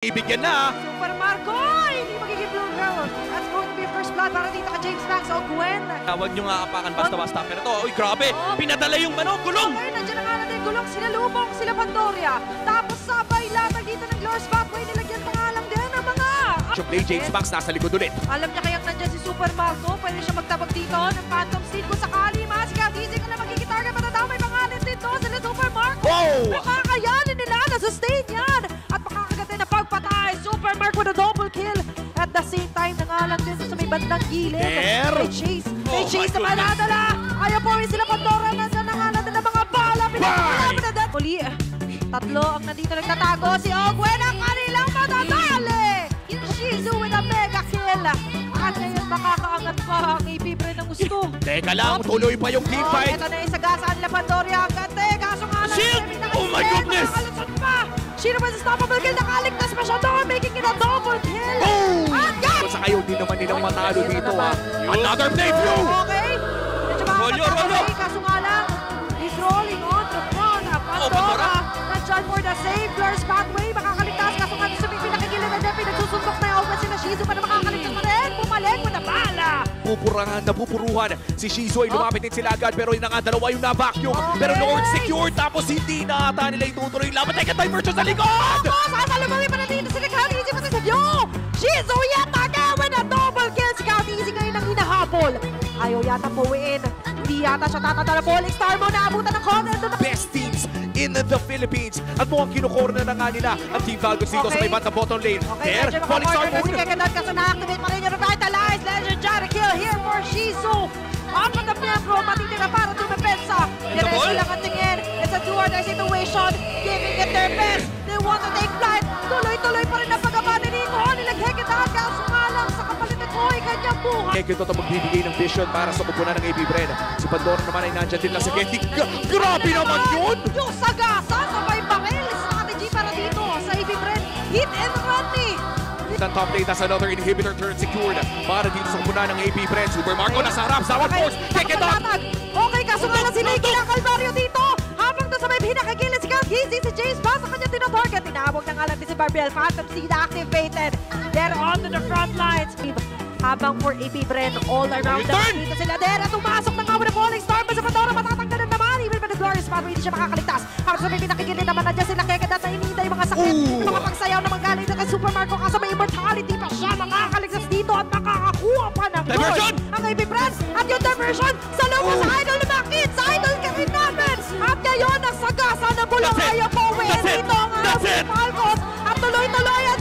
Ibigyan na. Super Marco! Hindi magiging blue girl. That's going to be first blood para dito kay James Max o Gwen. Huwag nyo nga apakan basta-basta. Pero to, uy, grabe. Pinadala yung gulong. Okay, nandiyan na nga natin yung gulong. Sila Lubong, sila Pandoria. Tapos sabay latag dito ng Glorious Pathway. Nilagyan pa nga lang din ang mga... Play James Max nasa likod ulit. Alam niya kayang nandiyan si Super Marco. Pwede siya magtabag dito ng Phantom Steel kung sakali. Masigaw, easy ka na magiging target. Matataw, may pangalan dito. Sila Super Marco. Wow! Makakayanin nila. Nasa-sustain yan. At makakaganda na pagpatay. Super Marco with a double kill. At the same time, nangalan din sa may bandang gilid. There! May Chase. May Oh Chase my na manadala. Ayaw po rin sila Pandora. Nandiyan nangalan din ng mga bala. Pinagpapalapin na Uli, tatlo ang nandito nagtatago. Si Ogwen ang kanilang matatali. Shizu with a mega kill. At ngayon makakaangat pa ang AP Bren ng gusto. Teka lang, tuloy pa yung team fight. Ito na yung sagasaan nila Pandoria. Ang gante. Kaso nga lang. Shield! Oh my goodness! Nakakalusot pa. Shino was unstoppable kill. Nakaligtas pa siya doon. Making it a double kill. Boom! At yan! Sa kayo, di naman nilang matalo dito ha. Another playthrough! Okay. Medyo makakatapos. Kaso nga lang. He's rolling on the front. Pandora. Nandiyan for the save. Glorious Pathway. Makakaligtas. Kaso nga sa may pinakagilid na din. Pinagsusundok na yung Ogwen sila Shizu. Para makakaligtas pa rin. Bumalik with the bala. Pupurangan na pupuruhan. Si Shizu ay lumapit din sila agad pero yun na nga dalawa yung na-vacuum. Pero Lord secured tapos hindi na ata nila itutuloy yung laban. Teka, diversion sa likod! Sasalubungin pa na dito si Count Easy pati sa view! Shizu yata gawin na double kill si Count Easy ngayon ang hinahabol. Ayaw yata puwiin. Hindi yata siya tatanda na Falling Star mo naabutan ng corner. Best teams in the Philippines. At mukhang kinukorner na nga nila ang Team Falcons dito sa may banda bottom lane. There, Falling Star Moon. Moon. Si Kekadad kaso na-activate pa rin yung Revitalize. Legendary kill here for Shizu. Apat na miyembro matitira para tumapensa. Diretso lang ang tingin. It's a two-or-die situation. Giving it their best. They want to take flight. Tuloy-tuloy pa rin ang pag-abate dito. Nila Kekadad kaso nga lang sa kapalit ng Koy kanyang buhay. Kekito ito magbibigay ng vision para sa kupunan ng AP Bren. Si Pandora naman ay nandyan din lang sa Kenty. Grabe naman yun! Yung sagasa sabay baril strategy para dito sa AP Bren. Hit and run ni. Ang top lane, that's another inhibitor turn secured para dito sa kupunan ng AP Bren. Super Marco nasa harap, sa one force, Kekito! Okay, kaso nga lang sila yung kinakalbaryo dito. Habang doon sa may pinakagilid si Count Easy, si James Bass sa kanya tinatarget. Tinawag na nga lang din si Barbell. Phantom Seed activated. They're onto the front lines. Habang for AP Bren, all around naman dito sila. There, at umasok na nga with a Falling Star. Sa Pandora, matatanggalan naman. Even by the Glorious Pathway, hindi siya makakaligtas. Habang sa may pinakagilid naman, nandiyan sila Kekadad na hinihintay yung mga sakit. Mga pagsayaw na magaling na kay Super Marco. Kaso may immortality pa siya. Makakaligtas dito at makakakuha pa ng diversion! Ang AP Bren at yung diversion sa loob sa Idol na makit. Sa Idol ka rin namin. At ngayon, ang sagasa na bulong ayaw po. Dito ang Falcons. At tuloy-tuloy at